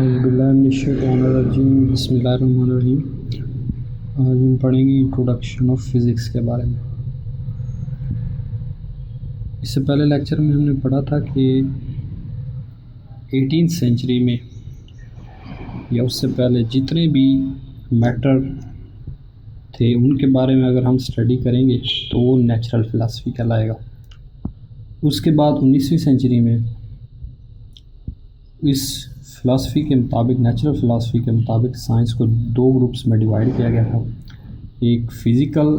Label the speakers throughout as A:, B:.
A: औज़ुबिल्लाहिमिनश्शैतानिर्रजीम बिस्मिल्लाहिर्रहमानिर्रहीम। आज हम पढ़ेंगे इंट्रोडक्शन ऑफ फिज़िक्स के बारे में। इससे पहले लेक्चर में हमने पढ़ा था कि 18th सेंचुरी में या उससे पहले जितने भी मैटर थे उनके बारे में अगर हम स्टडी करेंगे तो वो नेचुरल फ़िलासफ़ी कहलाएगा। उसके बाद 19वीं सेंचुरी में इस फ़िलासफ़ी के मुताबिक, नेचुरल फ़िलासफ़ी के मुताबिक साइंस को दो ग्रुप्स में डिवाइड किया गया था। एक फ़िज़िकल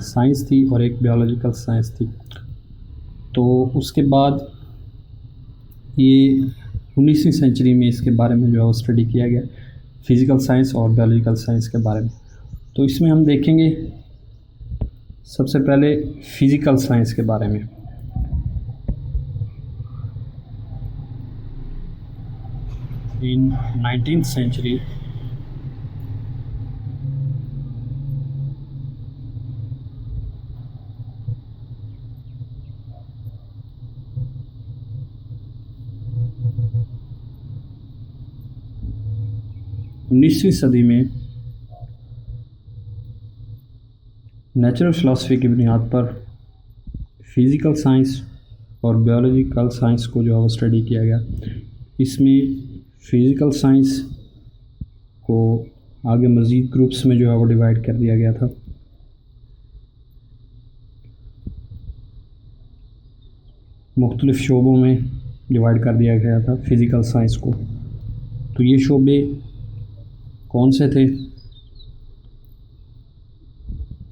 A: साइंस थी और एक बायोलॉजिकल साइंस थी। तो उसके बाद ये 19वीं सेंचुरी में इसके बारे में जो है वो स्टडी किया गया, फ़िज़िकल साइंस और बायोलॉजिकल साइंस के बारे में। तो इसमें हम देखेंगे सबसे पहले फ़िज़िकल साइंस के बारे में। In 19th century, उन्नीसवीं सदी में नेचुरल फ़िलासफ़ी की बुनियाद पर फ़िज़िकल साइंस और बायोलॉजिकल साइंस को जो है वो स्टडी किया गया। इसमें फ़िज़िकल साइंस को आगे मज़ीद ग्रुप्स में जो है वो डिवाइड कर दिया गया था। मुख्तलिफ़ शोबों में डिवाइड कर दिया गया था फ़िज़िकल साइंस को। तो ये शोबे कौन से थे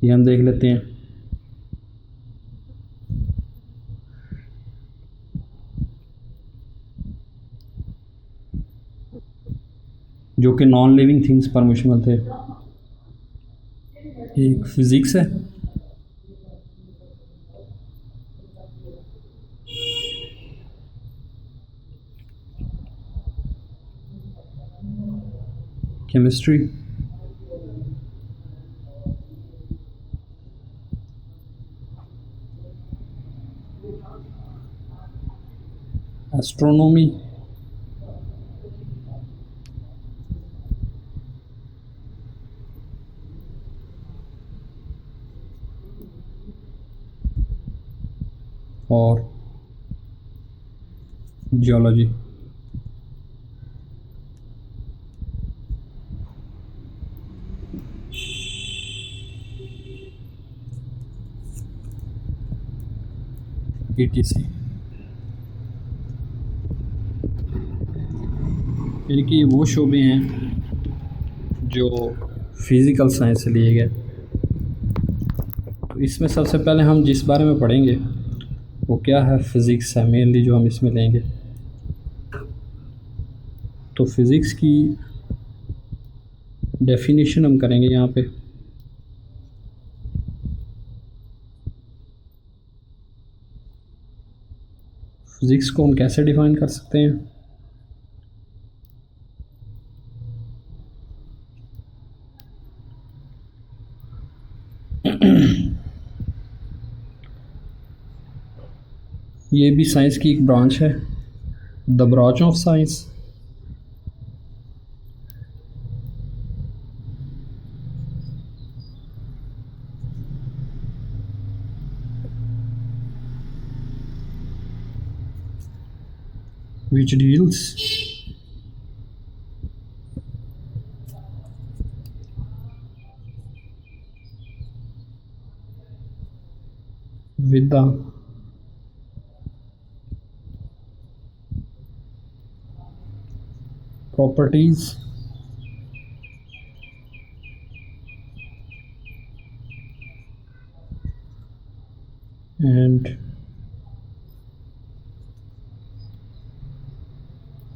A: ये हम देख लेते हैं। जो कि नॉन लिविंग थिंग्स पर मुश्तमिल थे। एक फ़िज़िक्स है, केमिस्ट्री, एस्ट्रोनॉमी, और जियोलॉजी। ETC यानी कि वो शोबे हैं जो फ़िज़िकल साइंस से लिए गए। तो इसमें सबसे पहले हम जिस बारे में पढ़ेंगे वो क्या है, फ़िज़िक्स है मेनली जो हम इसमें लेंगे। तो फ़िज़िक्स की डेफिनेशन हम करेंगे यहाँ पे। फ़िज़िक्स को हम कैसे डिफ़ाइन कर सकते हैं? ये भी साइंस की एक ब्रांच है, the branch of science. which deals with the properties and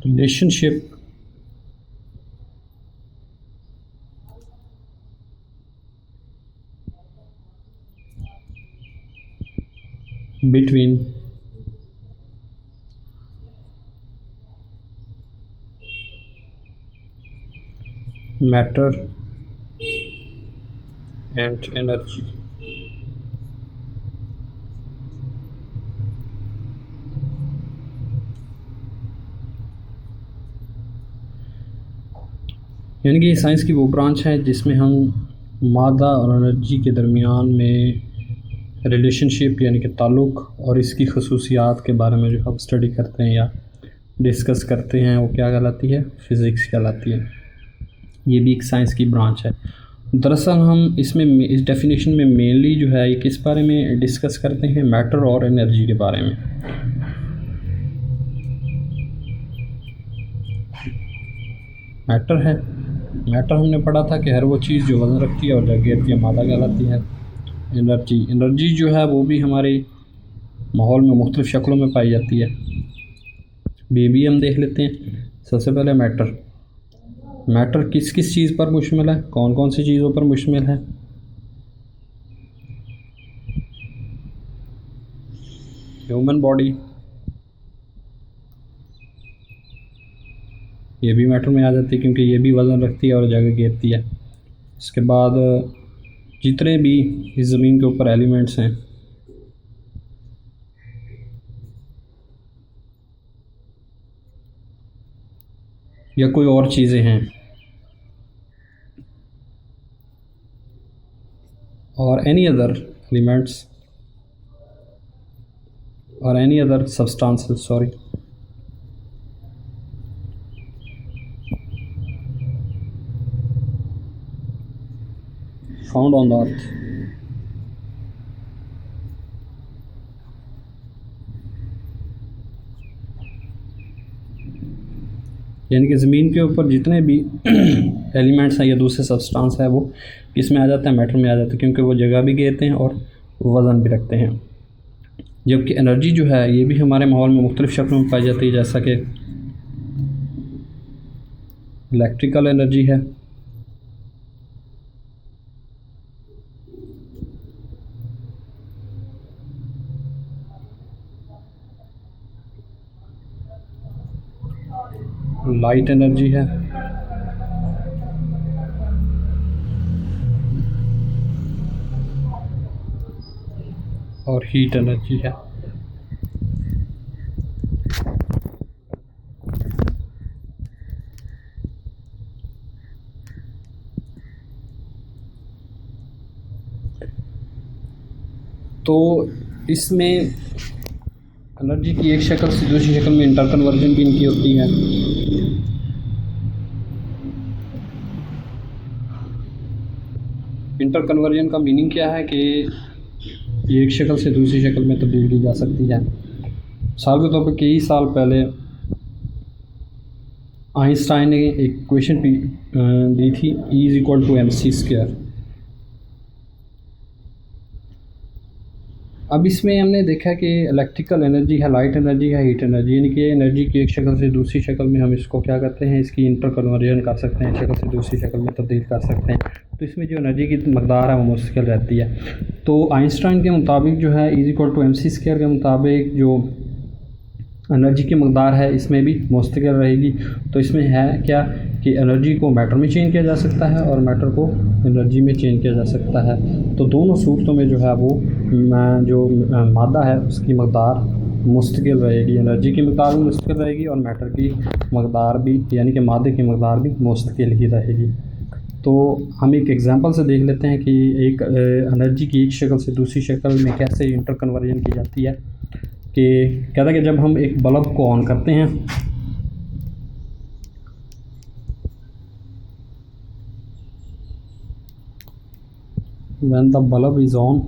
A: relationship between matter and energy। यानी कि साइंस की वो ब्रांच है जिसमें हम मादा और एनर्जी के दरमियान में रिलेशनशिप यानी कि ताल्लुक़ और इसकी खसूसियात के बारे में जो हम स्टडी करते हैं या डिस्कस करते हैं वो क्या कहलाती है, फ़िज़िक्स कहलाती है। ये भी एक साइंस की ब्रांच है। दरअसल हम इसमें इस डेफिनेशन में मेनली जो है ये किस बारे में डिस्कस करते हैं, मैटर और एनर्जी के बारे में। मैटर हमने पढ़ा था कि हर वो चीज़ जो वज़न रखती है और जगह गिरती है मादा कहलाती है। एनर्जी जो है वो भी हमारे माहौल में मुख्तलिफ़ शक्लों में पाई जाती है। भी हम देख लेते हैं। सबसे पहले मैटर किस किस चीज़ पर मुश्तमिल है, कौन कौन सी चीज़ों पर मुश्तमिल है। ह्यूमन बॉडी, ये भी मैटर में आ जाती है क्योंकि ये भी वज़न रखती है और जगह घेरती है। इसके बाद जितने भी इस ज़मीन के ऊपर एलिमेंट्स हैं, या कोई और चीज़ें हैं, और एनी अदर एलिमेंट्स और any other substances found on the earth. यानी कि ज़मीन के ऊपर जितने भी एलिमेंट्स हैं या दूसरे सब्सटेंस है वो किस में आ जाते हैं, मैटर में आ जाते हैं, क्योंकि वो जगह भी घेरते हैं और वज़न भी रखते हैं। जबकि एनर्जी जो है ये भी हमारे माहौल में मुख्तलिफ़ शक्लों में पाई जाती है, जैसा कि इलेक्ट्रिकल एनर्जी है, लाइट एनर्जी है, और हीट एनर्जी है। तो इसमें एनर्जी की एक शक्ल से दूसरी शक्ल में इंटर कन्वर्जन भी इनकी होती है। इंटर कन्वर्जन का मीनिंग क्या है कि ये एक शक्ल से दूसरी शक्ल में तब्दील की जा सकती है। साल के तौर पर कई साल पहले आइंस्टाइन ने एक क्वेश्चन दी थी, E = mc²। अब इसमें हमने देखा कि इलेक्ट्रिकल एनर्जी है, लाइट एनर्जी है, हीट एनर्जी, यानी कि एनर्जी की एक शक्ल से दूसरी शक्ल में हम इसको क्या करते हैं, इसकी इंटर कन्वर्जन कर सकते हैं, शक्ल से दूसरी शक्ल में तब्दील कर सकते हैं। तो इसमें जो एनर्जी की मकदार है वो मुश्किल रहती है। तो आइंस्टाइन के मुताबिक जो है E = mc² के मुताबिक जो एनर्जी की मकदार है इसमें भी मुस्तकिल रहेगी। तो इसमें है क्या कि एनर्जी को मैटर में चेंज किया जा सकता है और मैटर को एनर्जी में चेंज किया जा सकता है। तो दोनों सूरतों में जो है वो जो मादा है उसकी मकदार मुस्तकिल रहेगी, एनर्जी की मकदार भी मुस्तकिल रहेगी और मैटर की मकदार भी यानी कि मादे की मकदार भी मुस्तकिल ही रहेगी। तो हम एक एग्जांपल से देख लेते हैं कि एक एनर्जी की एक शक्ल से दूसरी शक्ल में कैसे इंटर कन्वर्जन की जाती है। कि कहता है कि जब हम एक बल्ब को ऑन करते हैं when the bulb is on,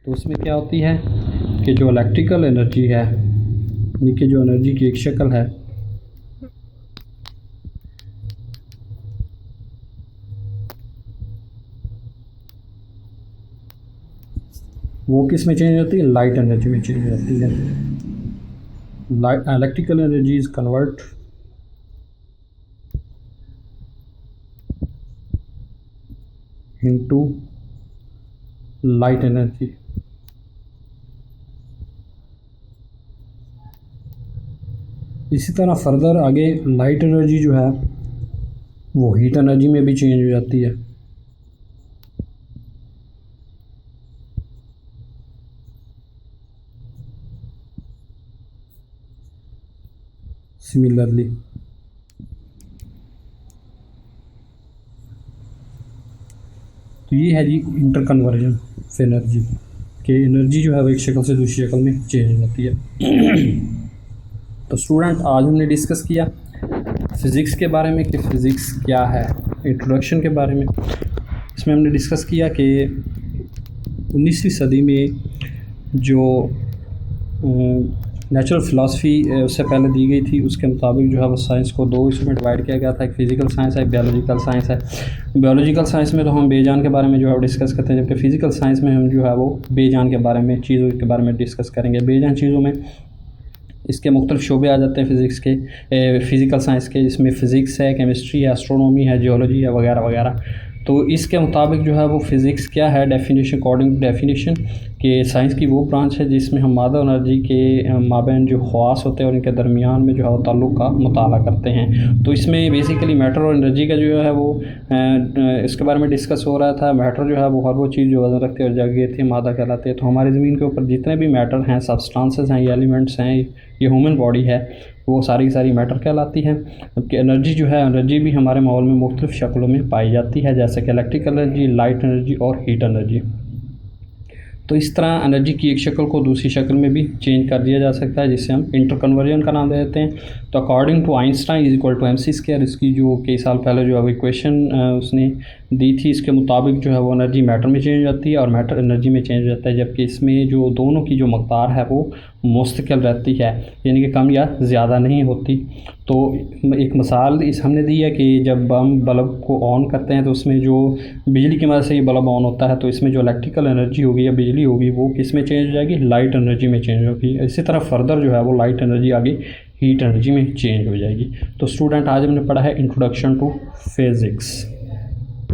A: तो उसमें क्या होती है कि जो इलेक्ट्रिकल एनर्जी है यानी कि जो एनर्जी की एक शक्ल है वो किस में चेंज होती है, लाइट एनर्जी में चेंज होती है। Electrical energy is convert into light energy. इसी तरह फर्दर आगे लाइट एनर्जी जो है वो हीट एनर्जी में भी चेंज हो जाती है। सिमिलरली तो ये है जी इंटर कन्वर्जन ऑफ एनर्जी, कि एनर्जी जो है वो एक शक्ल से दूसरी शक्ल में चेंज हो जाती है। तो स्टूडेंट आज हमने डिस्कस किया फ़िज़िक्स के बारे में कि फ़िज़िक्स क्या है, इंट्रोडक्शन के बारे में। इसमें हमने डिस्कस किया कि 19वीं सदी में जो नेचुरल फ़िलासफ़ी उससे पहले दी गई थी, उसके मुताबिक जो है वो साइंस को दो हिस्सों में डिवाइड किया गया था। एक फ़िज़िकल साइंस है, एक बायोलॉजिकल साइंस है। बायोलॉजिकल साइंस में तो हम बेजान के बारे में जो है वो डिस्कस करते हैं, जबकि फ़िज़िकल साइंस में हम जो है वो बेजान के बारे में, चीज़ों के बारे में डिस्कस करेंगे। बेजान चीज़ों में इसके मुख्तलिफ शोबे आ जाते हैं फ़िज़िक्स के, फ़िज़िकल साइंस के, जिसमें फ़िज़िक्स है, केमिस्ट्री है, एस्ट्रोनॉमी है, जियोलॉजी है, वगैरह वगैरह। तो इसके मुताबिक जो है वो फ़िज़िक्स क्या है, डेफिनेशन, अकॉर्डिंग टू डेफिनेशन, कि साइंस की वो ब्रांच है जिसमें हम मादा और एनर्जी के माबैन जो ख़वास होते हैं और इनके दरमियान में जो है वो ताल्लुक़ का मुताला करते हैं। तो इसमें बेसिकली मैटर और एनर्जी का जो है वो इसके बारे में डिस्कस हो रहा था। मैटर जो है वो हर वो चीज़ जो वज़न रखती है और जगह थी, मादा कहलाती है। तो हमारी ज़मीन के ऊपर जितने भी मैटर हैं, सब्सटेंसेस हैं, ये एलिमेंट्स हैं, ये ह्यूमन बॉडी है, वो सारी सारी मैटर कहलाती हैं। जबकि एनर्जी जो है, एनर्जी भी हमारे माहौल में मुख्तलिफ़ शक्लों में पाई जाती है, जैसे कि इलेक्ट्रिक एनर्जी, लाइट एनर्जी और हीट एनर्जी। तो इस तरह एनर्जी की एक शक्ल को दूसरी शक्ल में भी चेंज कर दिया जा सकता है, जिससे हम इंटर कन्वर्जन का नाम दे देते हैं। तो according to Einstein is equal to mc², इसकी जो कई साल पहले जो है इक्वेशन उसने दी थी, इसके मुताबिक जो है वो एनर्जी मैटर में चेंज हो जाती है और मैटर एनर्जी में चेंज हो जाता है, जबकि इसमें जो दोनों की जो मकदार है वो मुस्तकिल रहती है, यानी कि कम या ज़्यादा नहीं होती। तो एक मिसाल इस हमने दी है कि जब हम बल्ब को ऑन करते हैं तो उसमें जो बिजली की मदद से ये बल्ब ऑन होता है, तो इसमें जो इलेक्ट्रिकल एनर्जी होगी या बिजली होगी वो किस में चेंज हो जाएगी, लाइट एनर्जी में चेंज होगी। इसी तरह फर्दर जो है वो लाइट एनर्जी आगे हीट एनर्जी में चेंज हो जाएगी। तो स्टूडेंट आज हमने पढ़ा है इंट्रोडक्शन टू फिज़िक्स।